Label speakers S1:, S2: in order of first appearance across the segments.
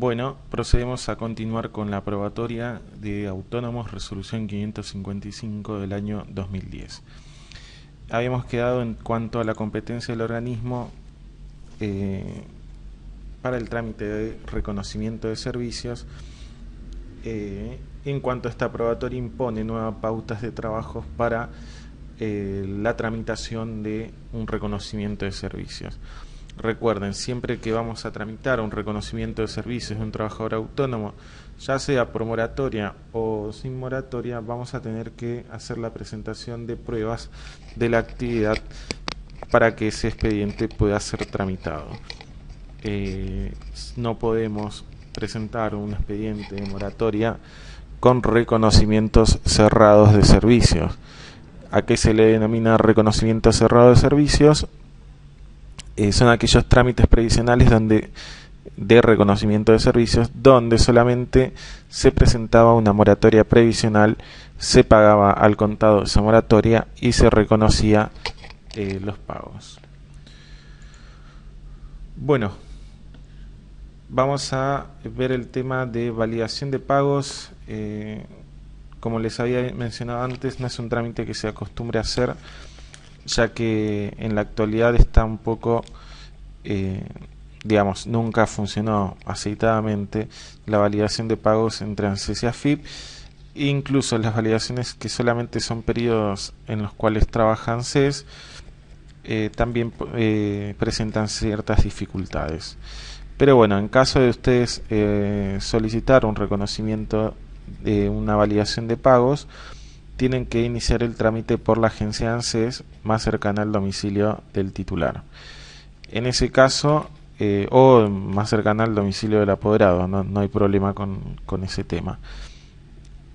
S1: Bueno, procedemos a continuar con la probatoria de autónomos resolución 555 del año 2010. Habíamos quedado en cuanto a la competencia del organismo para el trámite de reconocimiento de servicios. En cuanto a esta probatoria impone nuevas pautas de trabajo para la tramitación de un reconocimiento de servicios. Recuerden, siempre que vamos a tramitar un reconocimiento de servicios de un trabajador autónomo, ya sea por moratoria o sin moratoria, vamos a tener que hacer la presentación de pruebas de la actividad para que ese expediente pueda ser tramitado. No podemos presentar un expediente de moratoria con reconocimientos cerrados de servicios. ¿A qué se le denomina reconocimiento cerrado de servicios? Son aquellos trámites previsionales de reconocimiento de servicios donde solamente se presentaba una moratoria previsional, se pagaba al contado esa moratoria y se reconocía los pagos. Bueno, vamos a ver el tema de validación de pagos. Como les había mencionado antes, no es un trámite que se acostumbre a hacer, ya que en la actualidad está un poco, nunca funcionó aceitadamente la validación de pagos entre ANSES y AFIP. Incluso las validaciones que solamente son periodos en los cuales trabaja ANSES también presentan ciertas dificultades. Pero bueno, en caso de ustedes solicitar un reconocimiento de una validación de pagos, tienen que iniciar el trámite por la agencia ANSES más cercana al domicilio del titular. En ese caso, o más cercana al domicilio del apoderado, no hay problema con ese tema.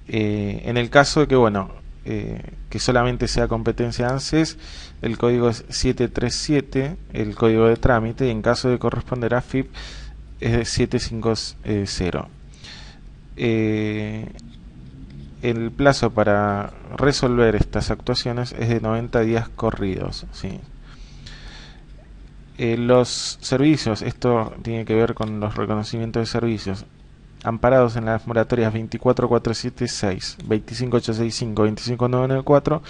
S1: En el caso de que solamente sea competencia ANSES, el código es 737, el código de trámite, y en caso de corresponder a AFIP es de 750. El plazo para resolver estas actuaciones es de 90 días corridos, ¿sí? Los servicios, esto tiene que ver con los reconocimientos de servicios amparados en las moratorias 24476, 25865, 25994,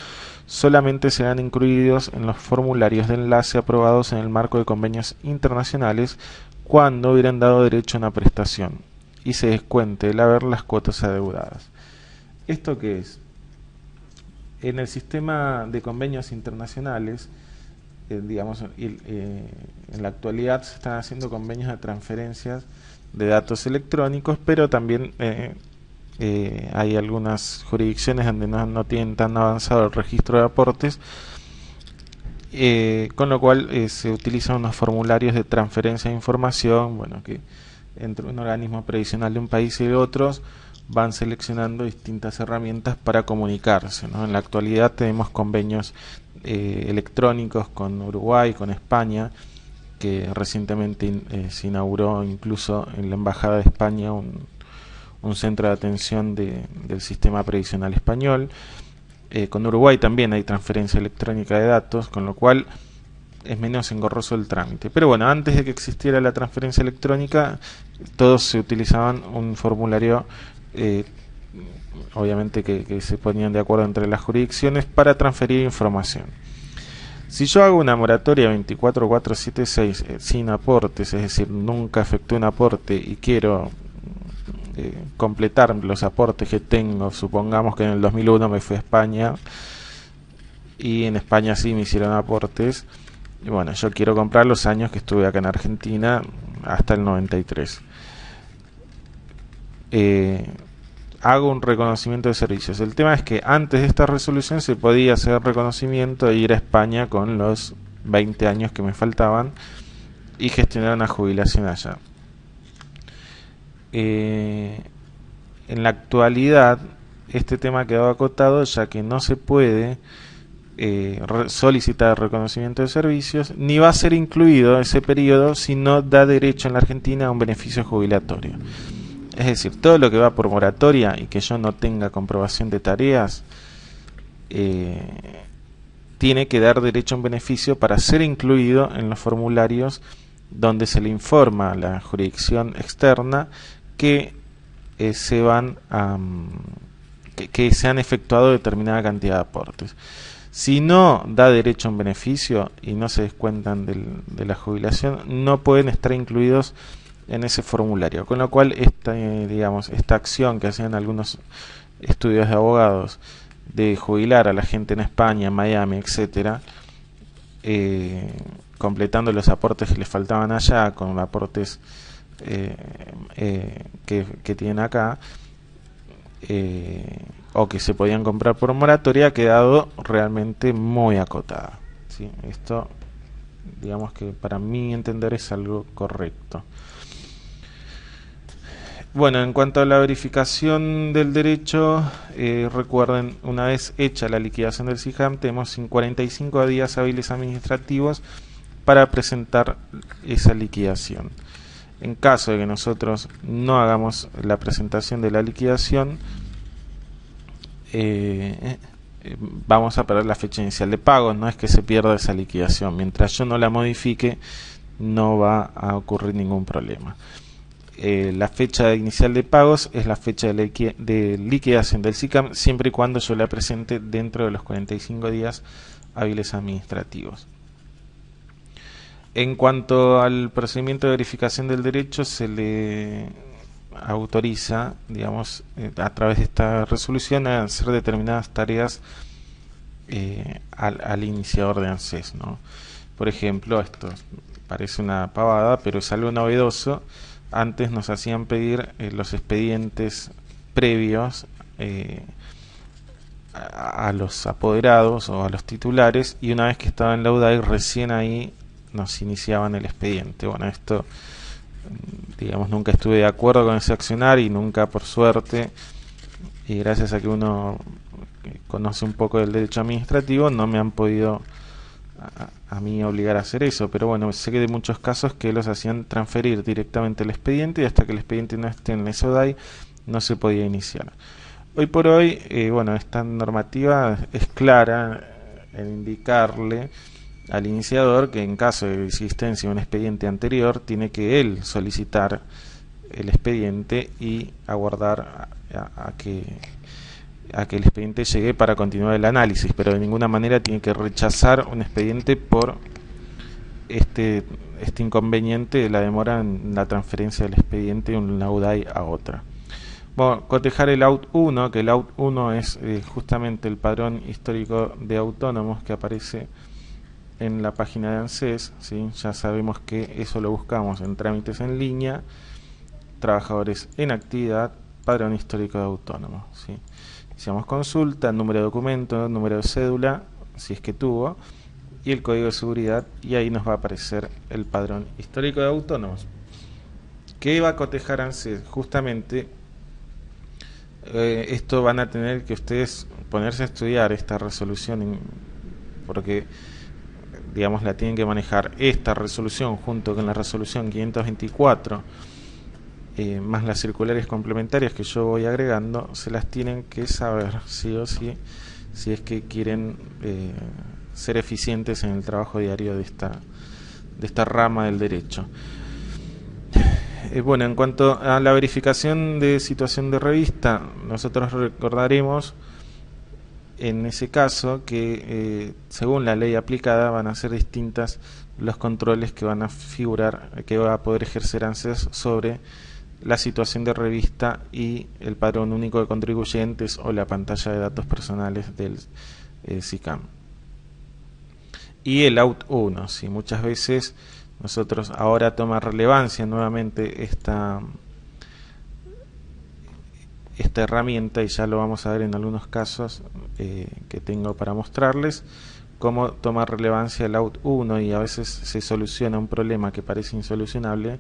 S1: solamente serán incluidos en los formularios de enlace aprobados en el marco de convenios internacionales cuando hubieran dado derecho a una prestación y se descuente el haber las cuotas adeudadas. ¿Esto qué es? En el sistema de convenios internacionales, en la actualidad se están haciendo convenios de transferencias de datos electrónicos, pero también hay algunas jurisdicciones donde no tienen tan avanzado el registro de aportes, con lo cual se utilizan unos formularios de transferencia de información, que entre un organismo previsional de un país y de otros van seleccionando distintas herramientas para comunicarse, ¿no? En la actualidad tenemos convenios electrónicos con Uruguay, con España, que recientemente se inauguró incluso en la Embajada de España un centro de atención del sistema previsional español. Con Uruguay también hay transferencia electrónica de datos, con lo cual es menos engorroso el trámite. Pero bueno, antes de que existiera la transferencia electrónica, todos se utilizaban un formulario, obviamente que se ponían de acuerdo entre las jurisdicciones para transferir información. Si yo hago una moratoria 24476 sin aportes, es decir, nunca efectué un aporte y quiero completar los aportes que tengo, supongamos que en el 2001 me fui a España y en España sí me hicieron aportes, y bueno, yo quiero comprar los años que estuve acá en Argentina hasta el 93. Hago un reconocimiento de servicios. El tema es que antes de esta resolución se podía hacer reconocimiento e ir a España con los 20 años que me faltaban y gestionar una jubilación allá. En la actualidad este tema quedó acotado, ya que no se puede solicitar reconocimiento de servicios, ni va a ser incluido ese periodo si no da derecho en la Argentina a un beneficio jubilatorio. Es decir, todo lo que va por moratoria y que yo no tenga comprobación de tareas tiene que dar derecho a un beneficio para ser incluido en los formularios donde se le informa a la jurisdicción externa que que se han efectuado determinada cantidad de aportes. Si no da derecho a un beneficio y no se descuentan de la jubilación, no pueden estar incluidos en ese formulario, con lo cual esta acción que hacen algunos estudios de abogados de jubilar a la gente en España, en Miami, etcétera, completando los aportes que les faltaban allá con aportes que tienen acá, o que se podían comprar por moratoria, ha quedado realmente muy acotada, ¿sí? Esto, digamos que para mí entender, es algo correcto. Bueno, en cuanto a la verificación del derecho, recuerden, una vez hecha la liquidación del SIJAM, tenemos 45 días hábiles administrativos para presentar esa liquidación. En caso de que nosotros no hagamos la presentación de la liquidación, vamos a perder la fecha inicial de pago. No es que se pierda esa liquidación, mientras yo no la modifique no va a ocurrir ningún problema. La fecha inicial de pagos es la fecha de liquidación del SICAM, siempre y cuando yo la presente dentro de los 45 días hábiles administrativos. En cuanto al procedimiento de verificación del derecho, se le autoriza, digamos, a través de esta resolución, a hacer determinadas tareas al iniciador de ANSES, ¿no? Por ejemplo, esto parece una pavada, pero es algo novedoso. Antes nos hacían pedir los expedientes previos a los apoderados o a los titulares, y una vez que estaba en la UDAI, recién ahí nos iniciaban el expediente. Bueno, esto, digamos, nunca estuve de acuerdo con ese accionar, y nunca, por suerte, y gracias a que uno conoce un poco del derecho administrativo, no me han podido a mí obligar a hacer eso. Pero bueno, sé que de muchos casos que los hacían transferir directamente el expediente, y hasta que el expediente no esté en la SODAI no se podía iniciar. Hoy por hoy, bueno, esta normativa es clara en indicarle al iniciador que en caso de existencia de un expediente anterior, tiene que él solicitar el expediente y aguardar a que el expediente llegue para continuar el análisis, pero de ninguna manera tiene que rechazar un expediente por este inconveniente de la demora en la transferencia del expediente de una UDAI a otra. Bueno, cotejar el AUT 1, que el AUT 1 es justamente el padrón histórico de autónomos que aparece en la página de ANSES, ¿sí? Ya sabemos que eso lo buscamos en trámites en línea, trabajadores en actividad, padrón histórico de autónomos, ¿sí? Hacemos consulta, número de documento, número de cédula, si es que tuvo, y el código de seguridad, y ahí nos va a aparecer el padrón histórico de autónomos. ¿Qué va a cotejar ANSES? Justamente esto van a tener que ustedes ponerse a estudiar esta resolución, porque digamos la tienen que manejar esta resolución junto con la resolución 524, más las circulares complementarias que yo voy agregando. Se las tienen que saber sí o sí, si es que quieren ser eficientes en el trabajo diario de esta rama del derecho. Bueno, en cuanto a la verificación de situación de revista, nosotros recordaremos en ese caso que según la ley aplicada van a ser distintas los controles que van a figurar, que va a poder ejercer ANSES sobre la situación de revista y el padrón único de contribuyentes o la pantalla de datos personales del SICAM. Y el AUT 1, si muchas veces nosotros ahora toma relevancia nuevamente esta herramienta, y ya lo vamos a ver en algunos casos que tengo para mostrarles cómo toma relevancia el AUT 1, y a veces se soluciona un problema que parece insolucionable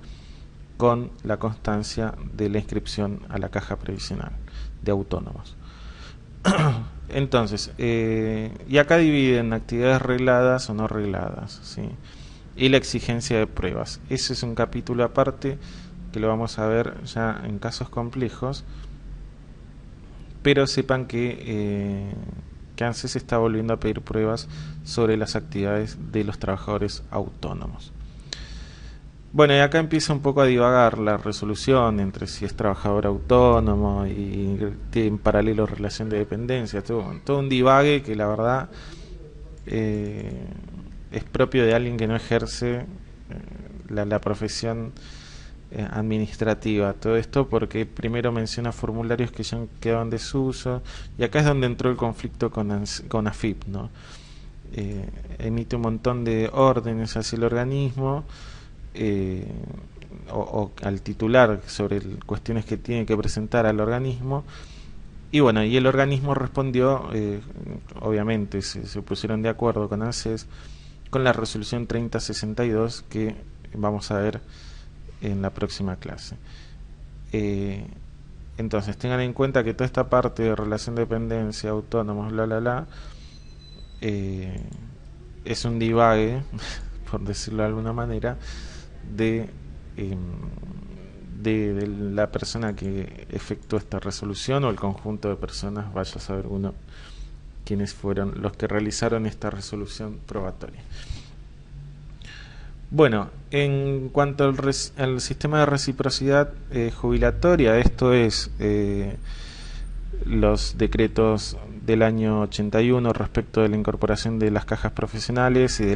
S1: con la constancia de la inscripción a la caja previsional de autónomos. Entonces, y acá dividen actividades regladas o no regladas, ¿sí? Y la exigencia de pruebas. Ese es un capítulo aparte que lo vamos a ver ya en casos complejos, pero sepan que ANSES está volviendo a pedir pruebas sobre las actividades de los trabajadores autónomos. Bueno, y acá empieza un poco a divagar la resolución entre si es trabajador autónomo y tiene en paralelo relación de dependencia, todo un divague que la verdad es propio de alguien que no ejerce la profesión administrativa. Todo esto porque primero menciona formularios que ya quedado en desuso, y acá es donde entró el conflicto con AFIP, ¿no? Emite un montón de órdenes hacia el organismo, o al titular sobre cuestiones que tiene que presentar al organismo, y bueno, y el organismo respondió, obviamente se pusieron de acuerdo con ANSES con la resolución 3062 que vamos a ver en la próxima clase. Entonces tengan en cuenta que toda esta parte de relación de dependencia, autónomos, es un divague, por decirlo de alguna manera, de la persona que efectuó esta resolución, o el conjunto de personas, vaya a saber uno quiénes fueron los que realizaron esta resolución probatoria. Bueno, en cuanto al sistema de reciprocidad jubilatoria, esto es los decretos del año 81 respecto de la incorporación de las cajas profesionales, y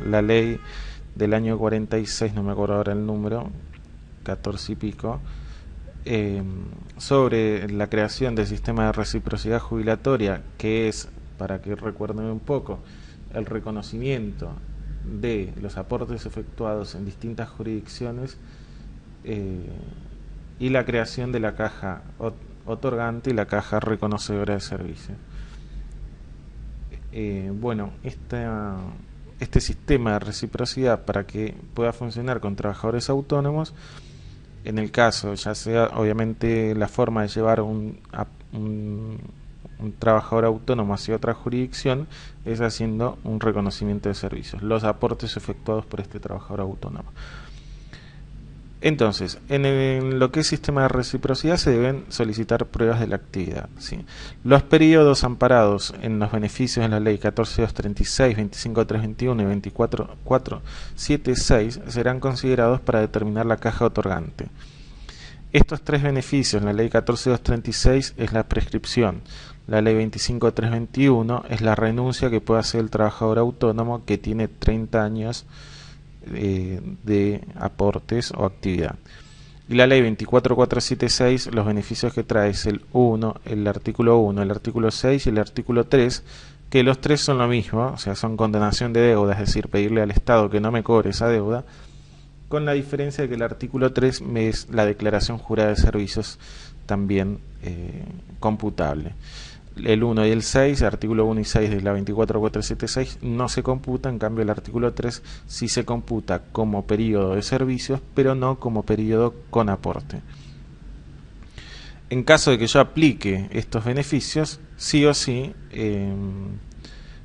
S1: la ley del año 46, no me acuerdo ahora el número, 14 y pico, sobre la creación del sistema de reciprocidad jubilatoria, que es, para que recuerden un poco, el reconocimiento de los aportes efectuados en distintas jurisdicciones, y la creación de la caja otorgante y la caja reconocedora de servicios. Bueno, este sistema de reciprocidad, para que pueda funcionar con trabajadores autónomos, en el caso, ya sea obviamente la forma de llevar un trabajador autónomo hacia otra jurisdicción, es haciendo un reconocimiento de servicios, los aportes efectuados por este trabajador autónomo. Entonces, en lo que es sistema de reciprocidad se deben solicitar pruebas de la actividad, ¿sí? Los periodos amparados en los beneficios de la ley 14.236, 25.321 y 24.476 serán considerados para determinar la caja otorgante. Estos tres beneficios en la ley 14.236 es la prescripción, la ley 25.321 es la renuncia que puede hacer el trabajador autónomo que tiene 30 años de aportes o actividad, y la ley 24.476 los beneficios que trae es el artículo 1, el artículo 6 y el artículo 3, que los tres son lo mismo, o sea, son condonación de deuda, es decir, pedirle al Estado que no me cobre esa deuda, con la diferencia de que el artículo 3 es la declaración jurada de servicios, también computable. El 1 y el 6, el artículo 1 y 6 de la 24.476 no se computa, en cambio el artículo 3 sí se computa como periodo de servicios, pero no como periodo con aporte. En caso de que yo aplique estos beneficios, sí o sí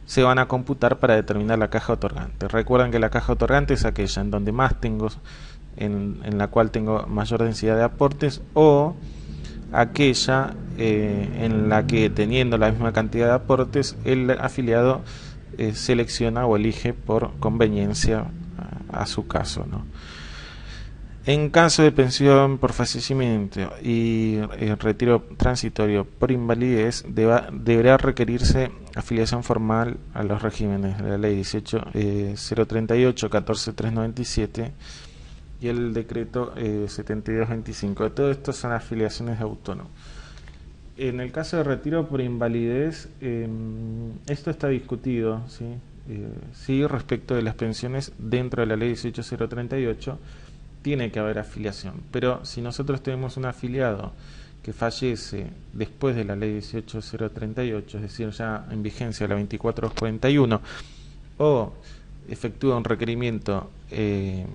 S1: se van a computar para determinar la caja otorgante. Recuerden que la caja otorgante es aquella en donde más tengo, en la cual tengo mayor densidad de aportes, o aquella en la que, teniendo la misma cantidad de aportes, el afiliado selecciona o elige por conveniencia a su caso, ¿no? En caso de pensión por fallecimiento y retiro transitorio por invalidez, deberá requerirse afiliación formal a los regímenes de la ley 18.038, 14.397 y el decreto 7225. Todo esto son afiliaciones de autónomos. En el caso de retiro por invalidez, esto está discutido, ¿sí? Sí, respecto de las pensiones dentro de la ley 18.038 tiene que haber afiliación, pero si nosotros tenemos un afiliado que fallece después de la ley 18.038, es decir, ya en vigencia la 24.41, o efectúa un requerimiento de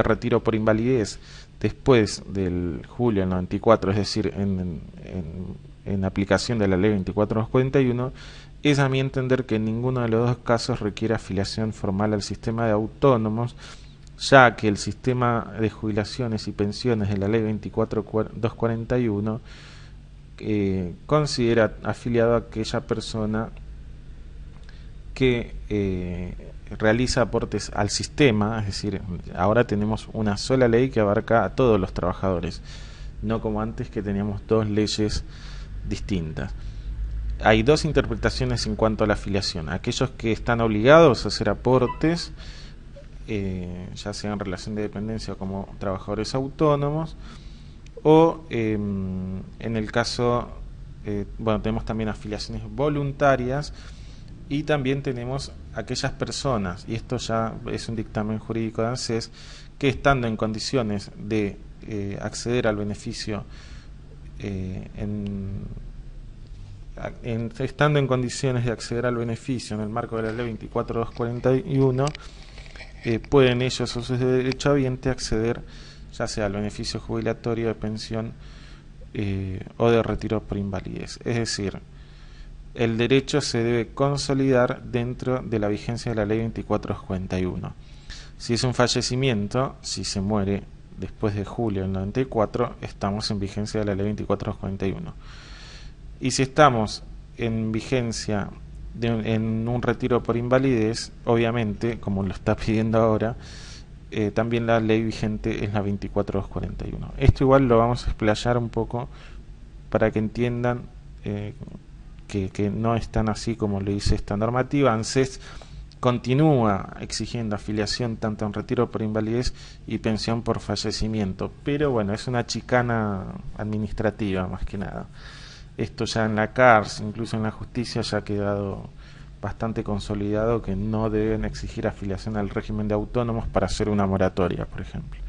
S1: retiro por invalidez después del julio del 94, es decir, en aplicación de la ley 24.41, es a mi entender que en ninguno de los dos casos requiere afiliación formal al sistema de autónomos, ya que el sistema de jubilaciones y pensiones de la ley 24.241 considera afiliado a aquella persona que realiza aportes al sistema, es decir, ahora tenemos una sola ley que abarca a todos los trabajadores, no como antes que teníamos dos leyes distintas. Hay dos interpretaciones en cuanto a la afiliación: aquellos que están obligados a hacer aportes, ya sea en relación de dependencia o como trabajadores autónomos, o en el caso, bueno, tenemos también afiliaciones voluntarias, y también tenemos aquellas personas, y esto ya es un dictamen jurídico de ANSES, que estando en condiciones de acceder al beneficio, estando en condiciones de acceder al beneficio en el marco de la ley 24241, pueden ellos o sus derechohabientes acceder ya sea al beneficio jubilatorio, de pensión o de retiro por invalidez. Es decir, el derecho se debe consolidar dentro de la vigencia de la ley 24241. Si es un fallecimiento, si se muere después de julio del 94, estamos en vigencia de la ley 24241. Y si estamos en vigencia en un retiro por invalidez, obviamente, como lo está pidiendo ahora, también la ley vigente es la 24241. Esto igual lo vamos a explayar un poco para que entiendan que no es tan así como lo dice esta normativa. ANSES continúa exigiendo afiliación tanto en retiro por invalidez y pensión por fallecimiento, pero bueno, es una chicana administrativa más que nada. Esto ya en la cárcel, incluso en la justicia, ya ha quedado bastante consolidado que no deben exigir afiliación al régimen de autónomos para hacer una moratoria, por ejemplo.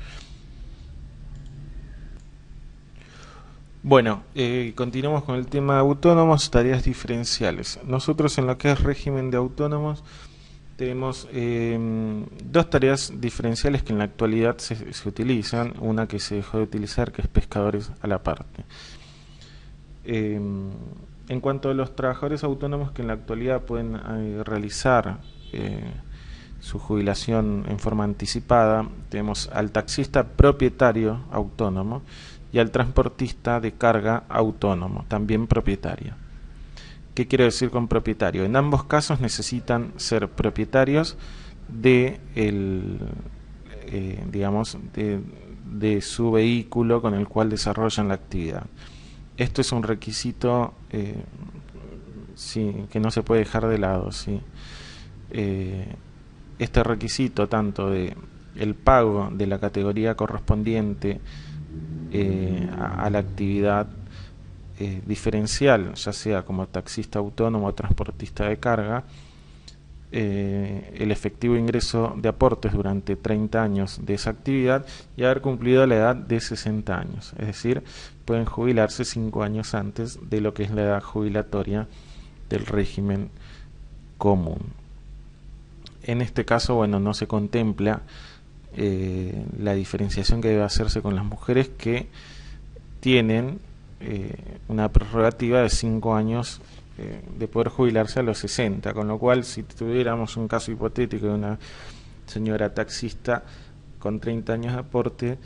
S1: Bueno, continuamos con el tema de autónomos, tareas diferenciales. Nosotros en lo que es régimen de autónomos tenemos dos tareas diferenciales que en la actualidad se utilizan, una que se dejó de utilizar, que es pescadores a la parte. En cuanto a los trabajadores autónomos que en la actualidad pueden realizar su jubilación en forma anticipada, tenemos al taxista propietario autónomo y al transportista de carga autónomo, también propietario. ¿Qué quiero decir con propietario? En ambos casos necesitan ser propietarios de de su vehículo con el cual desarrollan la actividad. Esto es un requisito que no se puede dejar de lado. ¿Sí? Este requisito, tanto de el pago de la categoría correspondiente a la actividad diferencial, ya sea como taxista autónomo o transportista de carga, el efectivo ingreso de aportes durante 30 años de esa actividad y haber cumplido la edad de 60 años, es decir, pueden jubilarse 5 años antes de lo que es la edad jubilatoria del régimen común. En este caso, bueno, no se contempla la diferenciación que debe hacerse con las mujeres que tienen una prerrogativa de 5 años de poder jubilarse a los 60, con lo cual si tuviéramos un caso hipotético de una señora taxista con 30 años de aporte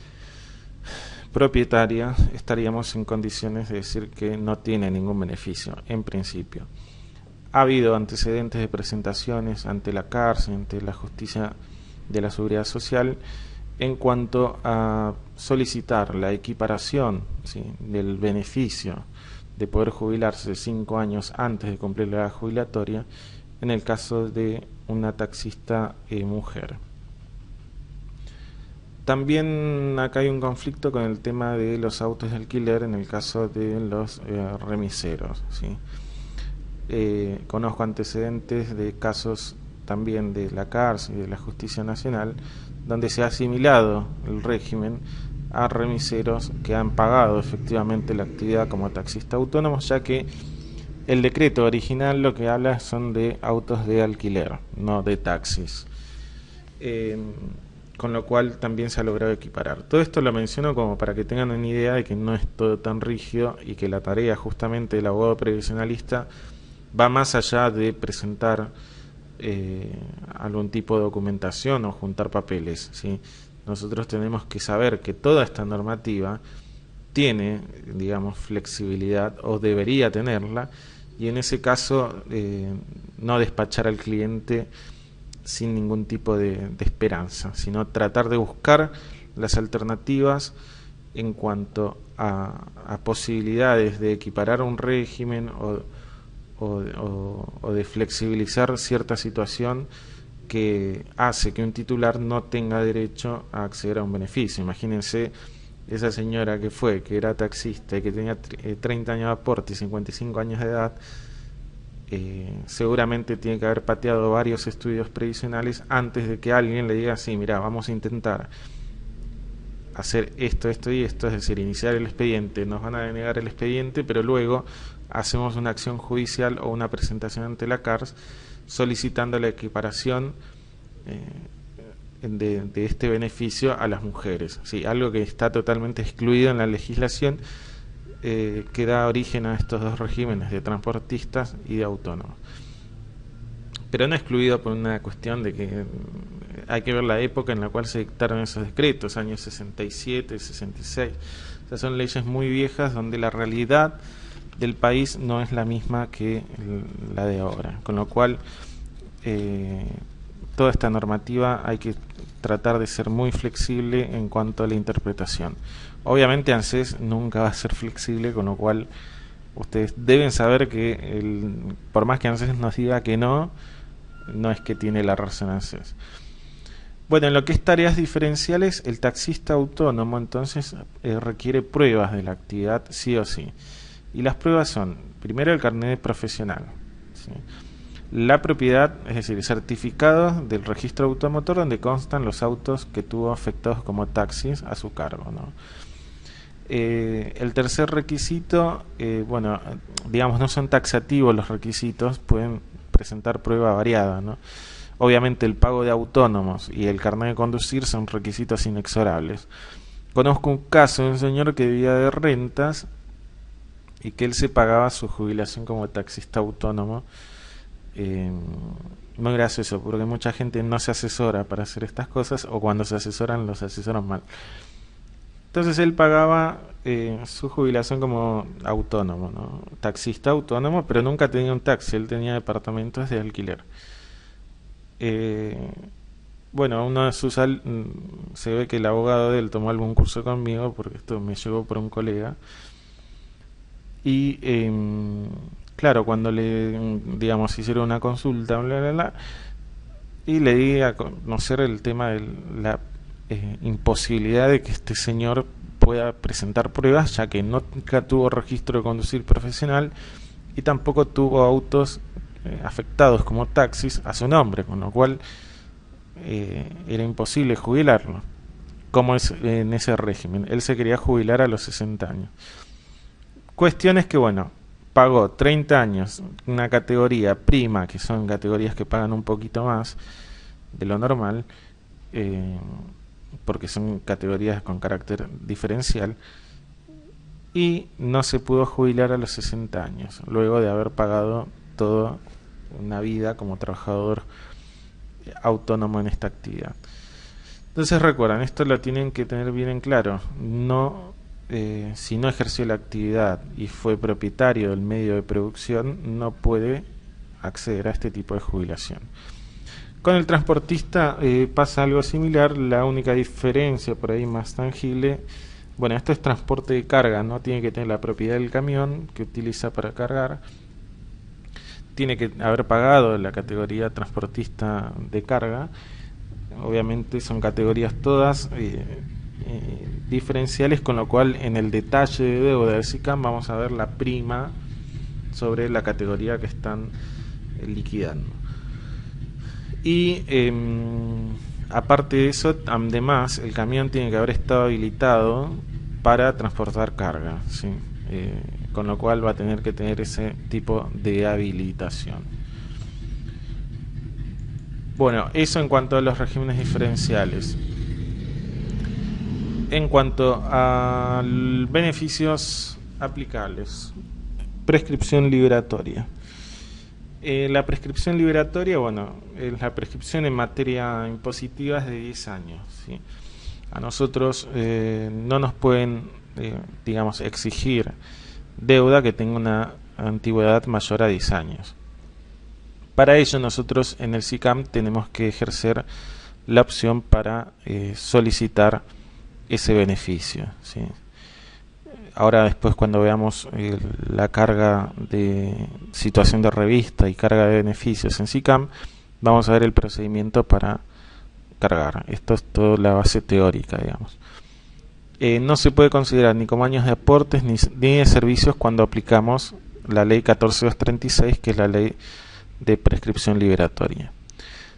S1: propietaria, estaríamos en condiciones de decir que no tiene ningún beneficio en principio. Ha habido antecedentes de presentaciones ante la cárcel, ante la justicia de la seguridad social, en cuanto a solicitar la equiparación, ¿sí?, del beneficio de poder jubilarse 5 años antes de cumplir la edad jubilatoria en el caso de una taxista mujer. También acá hay un conflicto con el tema de los autos de alquiler en el caso de los remiseros, ¿sí? Conozco antecedentes de casos también de la cárcel y de la Justicia Nacional donde se ha asimilado el régimen a remiseros que han pagado efectivamente la actividad como taxista autónomo, ya que el decreto original lo que habla son de autos de alquiler, no de taxis, con lo cual también se ha logrado equiparar. Todo esto lo menciono como para que tengan una idea de que no es todo tan rígido y que la tarea justamente del abogado previsionalista va más allá de presentar algún tipo de documentación o juntar papeles, ¿sí? Nosotros tenemos que saber que toda esta normativa tiene, digamos, flexibilidad, o debería tenerla, y en ese caso no despachar al cliente sin ningún tipo de esperanza, sino tratar de buscar las alternativas en cuanto a posibilidades de equiparar un régimen o de flexibilizar cierta situación que hace que un titular no tenga derecho a acceder a un beneficio. Imagínense esa señora que era taxista y que tenía 30 años de aporte y 55 años de edad, seguramente tiene que haber pateado varios estudios previsionales antes de que alguien le diga, sí, mira, vamos a intentar hacer esto, esto y esto, es decir, iniciar el expediente, nos van a denegar el expediente, pero luego hacemos una acción judicial o una presentación ante la CARS solicitando la equiparación de este beneficio a las mujeres, ¿sí? Algo que está totalmente excluido en la legislación, que da origen a estos dos regímenes de transportistas y de autónomos, pero no excluido por una cuestión de que hay que ver la época en la cual se dictaron esos decretos, años 67, 66. O sea, son leyes muy viejas donde la realidad del país no es la misma que la de ahora, con lo cual toda esta normativa hay que tratar de ser muy flexible en cuanto a la interpretación. Obviamente ANSES nunca va a ser flexible, con lo cual ustedes deben saber que por más que ANSES nos diga que no es que tiene la razón ANSES. Bueno, en lo que es tareas diferenciales, el taxista autónomo entonces requiere pruebas de la actividad sí o sí. Y las pruebas son, primero, el carnet profesional, ¿sí? La propiedad, es decir, certificado del registro automotor donde constan los autos que tuvo afectados como taxis a su cargo, ¿no? El tercer requisito, bueno, digamos, no son taxativos los requisitos, pueden presentar prueba variada, ¿no? Obviamente el pago de autónomos y el carnet de conducir son requisitos inexorables. Conozco un caso de un señor que vivía de rentas y que él se pagaba su jubilación como taxista autónomo. Muy gracioso, porque mucha gente no se asesora para hacer estas cosas, o cuando se asesoran, los asesoran mal. Entonces él pagaba su jubilación como autónomo, ¿no? Taxista autónomo, pero nunca tenía un taxi, él tenía departamentos de alquiler. Bueno, uno de sus se ve que el abogado de él tomó algún curso conmigo, porque esto me llegó por un colega. Y claro, cuando digamos, hicieron una consulta, bla, bla, bla, y le di a conocer el tema de la imposibilidad de que este señor pueda presentar pruebas, ya que nunca tuvo registro de conducir profesional y tampoco tuvo autos afectados como taxis a su nombre, con lo cual era imposible jubilarlo, como es en ese régimen. Él se quería jubilar a los 60 años. Cuestión es que, bueno, pagó 30 años, una categoría prima, que son categorías que pagan un poquito más de lo normal, porque son categorías con carácter diferencial, y no se pudo jubilar a los 60 años, luego de haber pagado toda una vida como trabajador autónomo en esta actividad. Entonces recuerden, esto lo tienen que tener bien en claro. Si no ejerció la actividad y fue propietario del medio de producción, no puede acceder a este tipo de jubilación. Con el transportista pasa algo similar. La única diferencia por ahí más tangible, bueno, esto es transporte de carga, no tiene que tener la propiedad del camión que utiliza para cargar, tiene que haber pagado la categoría transportista de carga. Obviamente son categorías todas diferenciales, con lo cual en el detalle de deuda del SICAM vamos a ver la prima sobre la categoría que están liquidando. Y aparte de eso, además el camión tiene que haber estado habilitado para transportar carga, ¿sí? Con lo cual va a tener que tener ese tipo de habilitación. Bueno, eso en cuanto a los regímenes diferenciales. En cuanto a beneficios aplicables, prescripción liberatoria. La prescripción liberatoria, bueno, la prescripción en materia impositiva es de 10 años, ¿sí? A nosotros no nos pueden, digamos, exigir deuda que tenga una antigüedad mayor a 10 años. Para ello nosotros en el SICAM tenemos que ejercer la opción para solicitar ese beneficio, ¿sí? Ahora después cuando veamos la carga de situación de revista y carga de beneficios en SICAM, vamos a ver el procedimiento para cargar. Esto es toda la base teórica, digamos. No se puede considerar ni como años de aportes ni de servicios cuando aplicamos la ley 14236, que es la ley de prescripción liberatoria.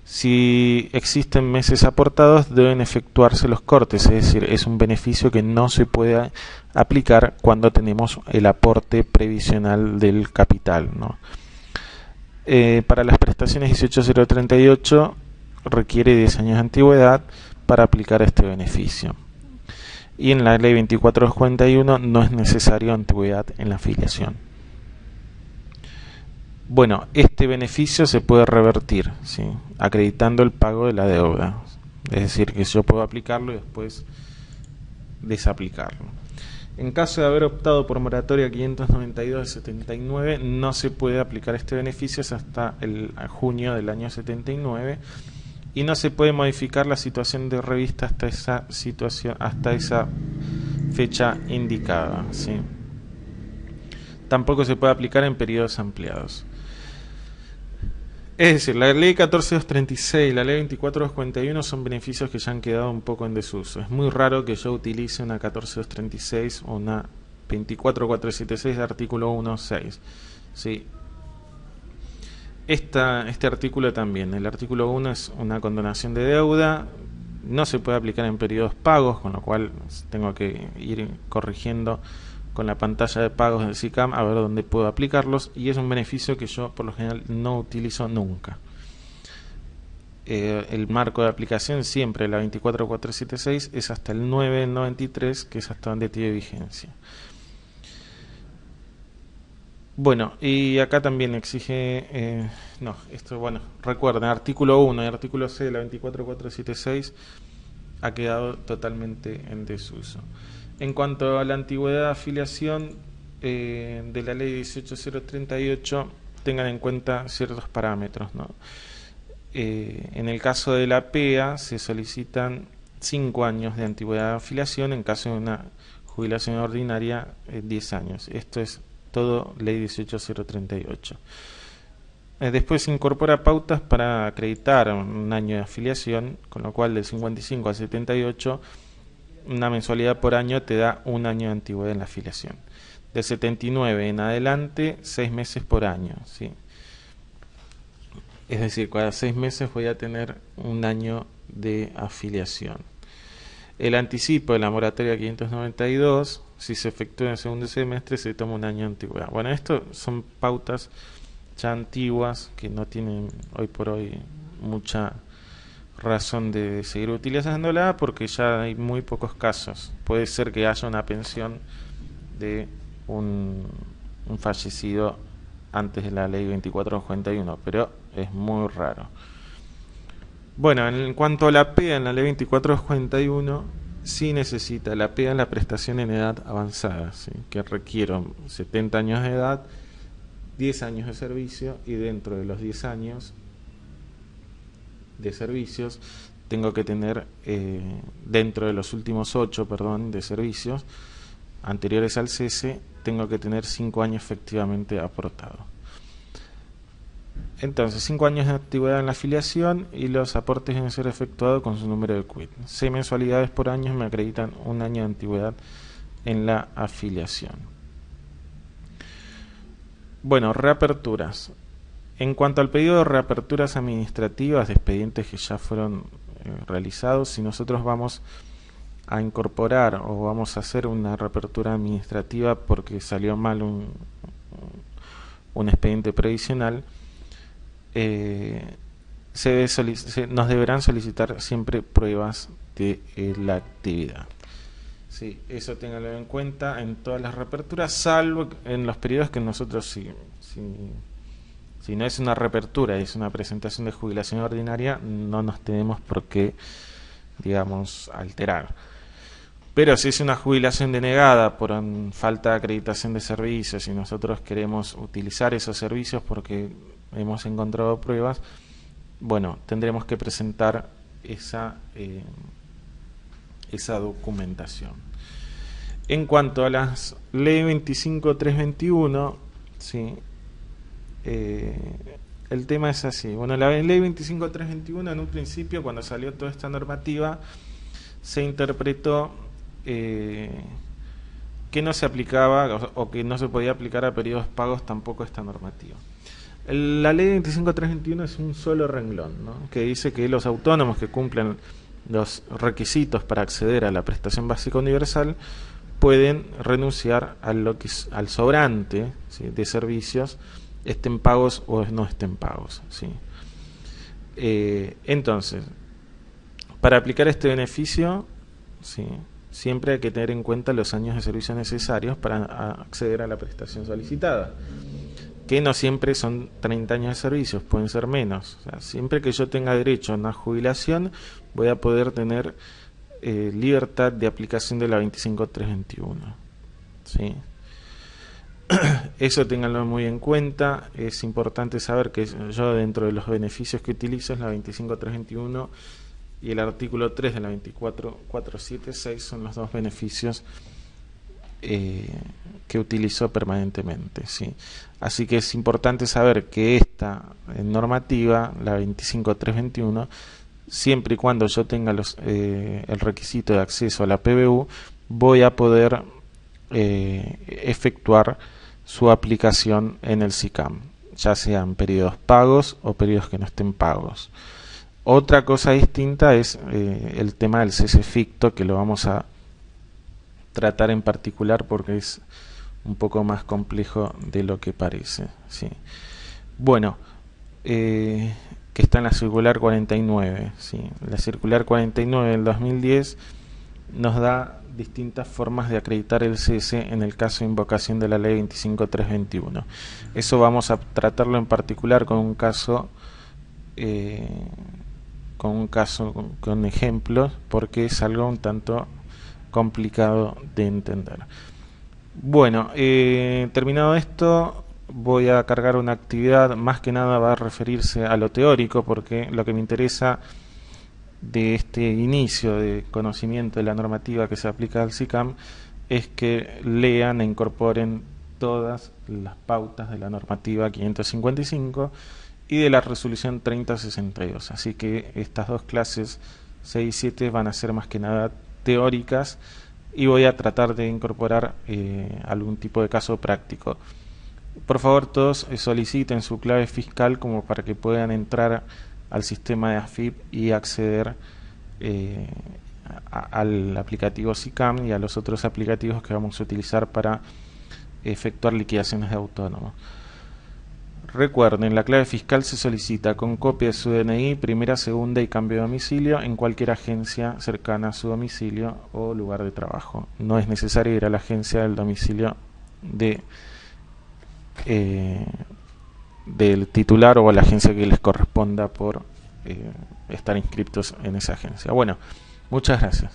S1: Si existen meses aportados, deben efectuarse los cortes, es decir, es un beneficio que no se puede aplicar cuando tenemos el aporte previsional del capital, ¿no? Para las prestaciones 18038 requiere 10 años de antigüedad para aplicar este beneficio. Y en la ley 24241 no es necesario antigüedad en la afiliación. Bueno, este beneficio se puede revertir, ¿sí?, acreditando el pago de la deuda. Es decir, que yo puedo aplicarlo y después desaplicarlo. En caso de haber optado por moratoria 592 de 79, no se puede aplicar este beneficio hasta el junio del año 79 y no se puede modificar la situación de revista hasta esa fecha indicada, ¿sí? Tampoco se puede aplicar en periodos ampliados. Es decir, la ley 14236 y la ley 24241 son beneficios que ya han quedado un poco en desuso. Es muy raro que yo utilice una 14236 o una 24476 de artículo 1.6. ¿Sí? Este artículo también, el artículo 1 es una condonación de deuda, no se puede aplicar en periodos pagos, con lo cual tengo que ir corrigiendo con la pantalla de pagos del SICAM a ver dónde puedo aplicarlos, y es un beneficio que yo por lo general no utilizo nunca. El marco de aplicación siempre, la 24476, es hasta el 993, que es hasta donde tiene vigencia. Bueno, y acá también exige, recuerden, artículo 1 y artículo C de la 24476 ha quedado totalmente en desuso. En cuanto a la antigüedad de afiliación de la ley 18038, tengan en cuenta ciertos parámetros, ¿no? En el caso de la PEA se solicitan 5 años de antigüedad de afiliación, en caso de una jubilación ordinaria 10 años. Esto es todo ley 18038. Después se incorpora pautas para acreditar un año de afiliación, con lo cual del 55 al 78 una mensualidad por año te da un año de antigüedad en la afiliación. Del 79 en adelante 6 meses por año, ¿sí? Es decir, cada 6 meses voy a tener un año de afiliación. El anticipo de la moratoria 592, si se efectúa en el segundo semestre, se toma un año de antigüedad. Bueno, esto son pautas ya antiguas que no tienen hoy por hoy mucha razón de seguir utilizándola, porque ya hay muy pocos casos. Puede ser que haya una pensión de un fallecido antes de la ley 2441, pero es muy raro. Bueno, en cuanto a la PEA en la ley 2441, sí necesita la PEA en la prestación en edad avanzada, ¿sí?, que requiero 70 años de edad, 10 años de servicio, y dentro de los 10 años de servicios tengo que tener, dentro de los últimos 8, de servicios anteriores al cese, tengo que tener 5 años efectivamente aportado. Entonces, 5 años de antigüedad en la afiliación y los aportes deben ser efectuados con su número de quit. 6 mensualidades por año me acreditan un año de antigüedad en la afiliación. Bueno, reaperturas. En cuanto al pedido de reaperturas administrativas de expedientes que ya fueron realizados, si nosotros vamos a incorporar o vamos a hacer una reapertura administrativa porque salió mal un expediente previsional, nos deberán solicitar siempre pruebas de la actividad. Sí, eso ténganlo en cuenta en todas las reaperturas, salvo en los periodos que nosotros si no es una reapertura, es una presentación de jubilación ordinaria, no nos tenemos por qué, digamos, alterar. Pero si es una jubilación denegada por falta de acreditación de servicios y nosotros queremos utilizar esos servicios porque hemos encontrado pruebas, bueno, tendremos que presentar esa documentación. En cuanto a las ley 25321, ¿sí? El tema es así. Bueno, la ley 25321 en un principio, cuando salió toda esta normativa, se interpretó que no se aplicaba o que no se podía aplicar a periodos pagos tampoco esta normativa. La ley 25321 es un solo renglón, ¿no? Que dice que los autónomos que cumplen los requisitos para acceder a la prestación básica universal pueden renunciar al sobrante, ¿sí? de servicios, estén pagos o no estén pagos, ¿sí? Entonces, para aplicar este beneficio, ¿sí? siempre hay que tener en cuenta los años de servicio necesarios para acceder a la prestación solicitada, que no siempre son 30 años de servicios, pueden ser menos. O sea, siempre que yo tenga derecho a una jubilación, voy a poder tener libertad de aplicación de la 25321. ¿Sí? Eso ténganlo muy en cuenta. Es importante saber que yo, dentro de los beneficios que utilizo, es la 25321 y el artículo 3 de la 24476 son los dos beneficios que utilizo permanentemente, ¿sí? Así que es importante saber que esta normativa, la 25321, siempre y cuando yo tenga el requisito de acceso a la PBU, voy a poder efectuar su aplicación en el SICAM, ya sean periodos pagos o periodos que no estén pagos. Otra cosa distinta es el tema del cese ficto, que lo vamos a tratar en particular porque es un poco más complejo de lo que parece, ¿sí? Bueno, que está en la circular 49, ¿sí? La circular 49 del 2010 nos da distintas formas de acreditar el cese en el caso de invocación de la ley 25321. Eso vamos a tratarlo en particular con un caso con ejemplos, porque es algo un tanto complicado de entender. Bueno, terminado esto, voy a cargar una actividad, más que nada va a referirse a lo teórico, porque lo que me interesa de este inicio de conocimiento de la normativa que se aplica al SICAM es que lean e incorporen todas las pautas de la normativa 555 y de la resolución 3062. Así que estas dos clases 6 y 7 van a ser más que nada teóricas y voy a tratar de incorporar algún tipo de caso práctico. Por favor, todos soliciten su clave fiscal como para que puedan entrar al sistema de AFIP y acceder al aplicativo SICAM y a los otros aplicativos que vamos a utilizar para efectuar liquidaciones de autónomos. Recuerden, la clave fiscal se solicita con copia de su DNI, primera, segunda y cambio de domicilio en cualquier agencia cercana a su domicilio o lugar de trabajo. No es necesario ir a la agencia del domicilio del titular o a la agencia que les corresponda por estar inscritos en esa agencia. Bueno, muchas gracias.